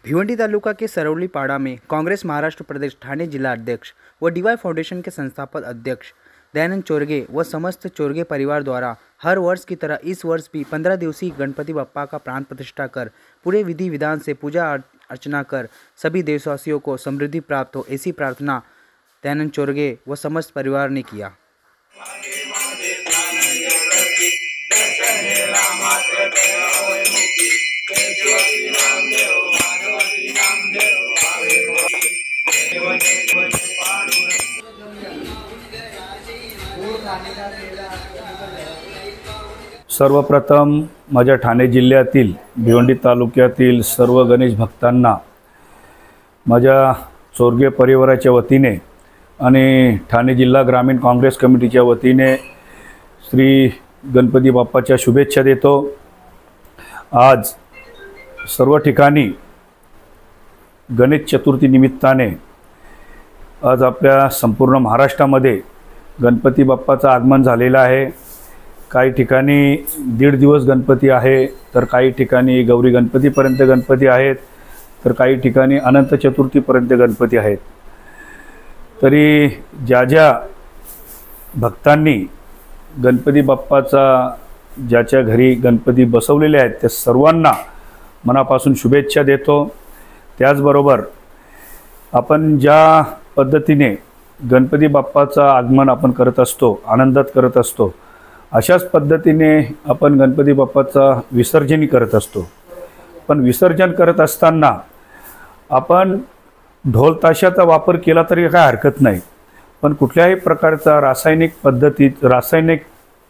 भिवंडी तालुका के सरौली पाड़ा में कांग्रेस महाराष्ट्र प्रदेश ठाणे जिला अध्यक्ष व डीवाई फाउंडेशन के संस्थापक अध्यक्ष दयानंद चोरगे व समस्त चोरगे परिवार द्वारा हर वर्ष की तरह इस वर्ष भी 15 दिवसीय गणपति बप्पा का प्राण प्रतिष्ठा कर पूरे विधि विधान से पूजा अर्चना कर सभी देशवासियों को समृद्धि प्राप्त हो, ऐसी प्रार्थना दयानंद चोरगे व समस्त परिवार ने किया। सर्वप्रथम माझ्या ठाणे जिल्ह्यातील भिवंडी तालुक्यातील सर्व गणेश भक्तांना माझ्या चोरगे परिवाराच्या वतीने आणि ठाणे जिल्हा ग्रामीण काँग्रेस कमिटीच्या वतीने श्री गणपती बाप्पाच्या शुभेच्छा देतो। आज सर्व ठिकाणी गणेश चतुर्थी निमित्ताने आज आपल्या संपूर्ण महाराष्ट्रामध्ये गणपती बाप्पाचं आगमन झालेलं आहे। काही ठिकाणी 1.5 दिवस गणपती आहे, तर काही ठिकाणी गौरी गणपतीपर्यंत गणपती आहेत, तर काही ठिकाणी अनंत चतुर्थीपर्यंत गणपती आहेत। तरी ज्या ज्या भक्तांनी गणपती बाप्पाचा ज्याच्या घरी गणपती बसवलेले आहेत त्या सर्वांना मनापासून शुभेच्छा देतो। त्याचबरोबर आपण ज्या पद्धतीने गणपती बाप्पाचा आगमन आपण करत असतो, आनंदात करत असतो, अशाच पद्धतीने आपण गणपती बाप्पाचा विसर्जनही करत असतो। पण विसर्जन करत असताना आपण ढोल ताशाचा वापर केला तरी काय हरकत नाही, पण कुठल्याही प्रकारचा रासायनिक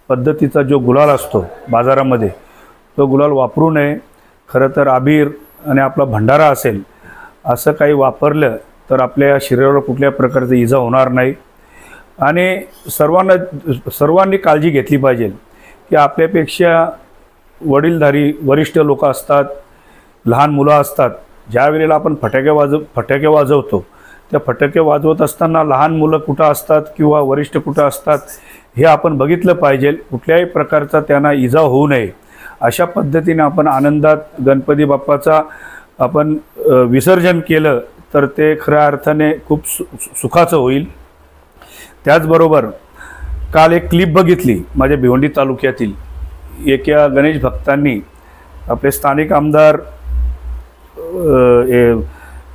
पद्धतीचा जो गुलाल असतो बाजारामध्ये तो गुलाल वापरू नये। खरं तर अबीर आणि आपला भंडारा असेल असं काही वापरलं तर आपल्या शरीराला कुठल्या प्रकारची इजा होणार नाही। आणि सर्वांनी काळजी घेतली पाहिजे की आपल्यापेक्षा वडीलधारी वरिष्ठ लोक असतात, लहान मुलं असतात। ज्या वेळेला आपण फटाके वाजवतो त्या फटाके वाजवत असताना लहान मुलं कुठं असतात किंवा वरिष्ठ कुठं असतात हे आपण बघितलं पाहिजे। कुठल्याही प्रकारचा त्यांना इजा होऊ नये अशा पद्धतीने आपण आनंदात गणपती बाप्पाचा आपण विसर्जन केलं तर ते खऱ्या अर्थाने खूप सुखाचं होईल। त्याचबरोबर काल एक क्लिप बघितली माझ्या भिवंडी तालुक्यातील एका गणेश भक्तांनी आपले स्थानिक आमदार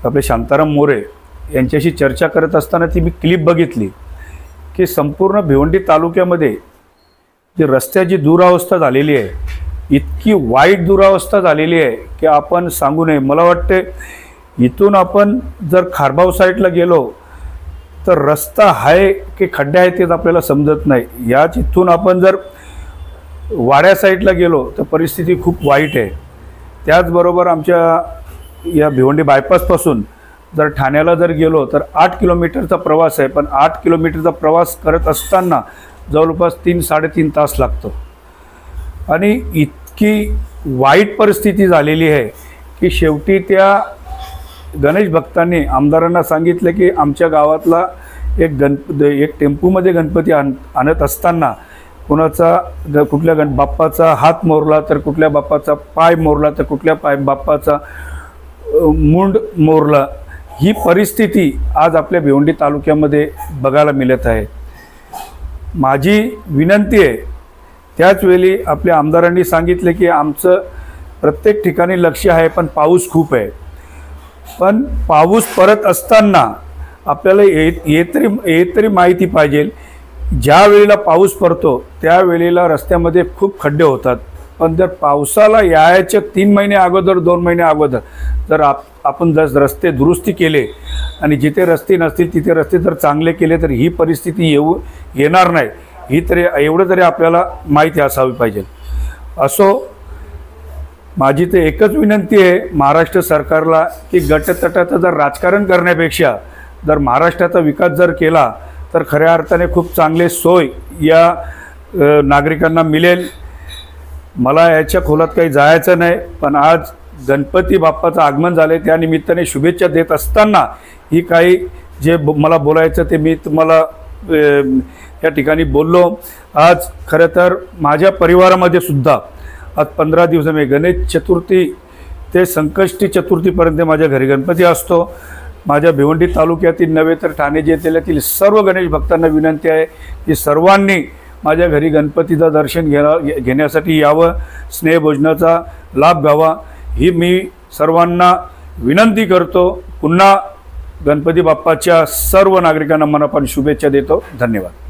आपले शांताराम मोरे यांच्याशी चर्चा करत असताना ती मी क्लिप बघितली की संपूर्ण भिवंडी तालुक्यामध्ये जी रस्त्याची दुरावस्था झालेली आहे, इतकी वाईट दुरावस्था झालेली आहे की आपण सांगू नये। मला वाटते इथून आपण जर खारबाव साईडला गेलो तर रस्ता आहे की खड्डे आहेत तेच आपल्याला समजत नाही। याच इथून आपण जर वाड्या साईडला गेलो तर परिस्थिती खूप वाईट आहे। त्याचबरोबर आमच्या या भिवंडी बायपासपासून जर ठाण्याला जर गेलो तर 8 किलोमीटरचा प्रवास आहे, पण 8 किलोमीटरचा प्रवास करत असताना जवळपास 3-3.5 तास लागतो। आणि इतकी वाईट परिस्थिती झालेली आहे की शेवटी त्या गणेश भक्तांनी आमदारांना सांगितलं की आमच्या गावातला एक टेम्पूमध्ये गणपती आणत असताना कुठल्या बाप्पाचा हात मोरला तर कुठल्या बाप्पाचा पाय मोरला तर कुठल्या बाप्पाचा मुंड मोरला। ही परिस्थिती आज आपल्या भिवंडी तालुक्यामध्ये बघायला मिळत आहे। माझी विनंती आहे, त्याचवेळी आपल्या आमदारांनी सांगितले की आमचं प्रत्येक ठिकाणी लक्ष आहे पण पाऊस खूप आहे। पण पाऊस परत असताना आपल्याला हे तरी माहिती पाहिजे ज्या वेळेला पाऊस पडतो त्या वेळेला रस्त्यामध्ये खूप खड्डे होतात। पण जर पावसाला यायच्या 3 महिने अगोदर 2 महिने अगोदर जर आपण जर रस्ते दुरुस्ती केले आणि जिथे रस्ते नसतील तिथे रस्ते जर चांगले केले तर ही परिस्थिती येणार नाही। ही तरी एवढं तरी आपल्याला माहिती असावी पाहिजे। असो, माझी तर एकच विनंती आहे महाराष्ट्र सरकारला की गटतटाचं जर राजकारण करण्यापेक्षा जर महाराष्ट्राचा विकास जर केला तर खऱ्या अर्थाने खूप चांगले सोय या नागरिकांना मिळेल। मला याच्या खोलात काही जायचं नाही, पण आज गणपती बाप्पाचं आगमन झाले त्या निमित्ताने शुभेच्छा देत असताना ही काही जे मला बोलायचं ते मी तुम्हाला या ठिकाणी बोललो। आज खरं तर माझ्या परिवारामध्ये सुद्धा आज 15 दिवस में गणेश चतुर्थी ते संकष्टी चतुर्थीपर्यंत माझ्या घरी गणपती असतो। माझ्या भिवंडी तालुक्यातील नव्हे तर ठाणे जिल्ह्यातील सर्व गणेश भक्तांना विनंती आहे की सर्वांनी माझ्या घरी गणपतीचं दर्शन घेण्यासाठी यावं, स्नेहभोजनाचा लाभ घ्यावा ही मी सर्वांना विनंती करतो। पुन्हा गणपती बाप्पाच्या सर्व नागरिकांना मनापासून शुभेच्छा देतो। धन्यवाद।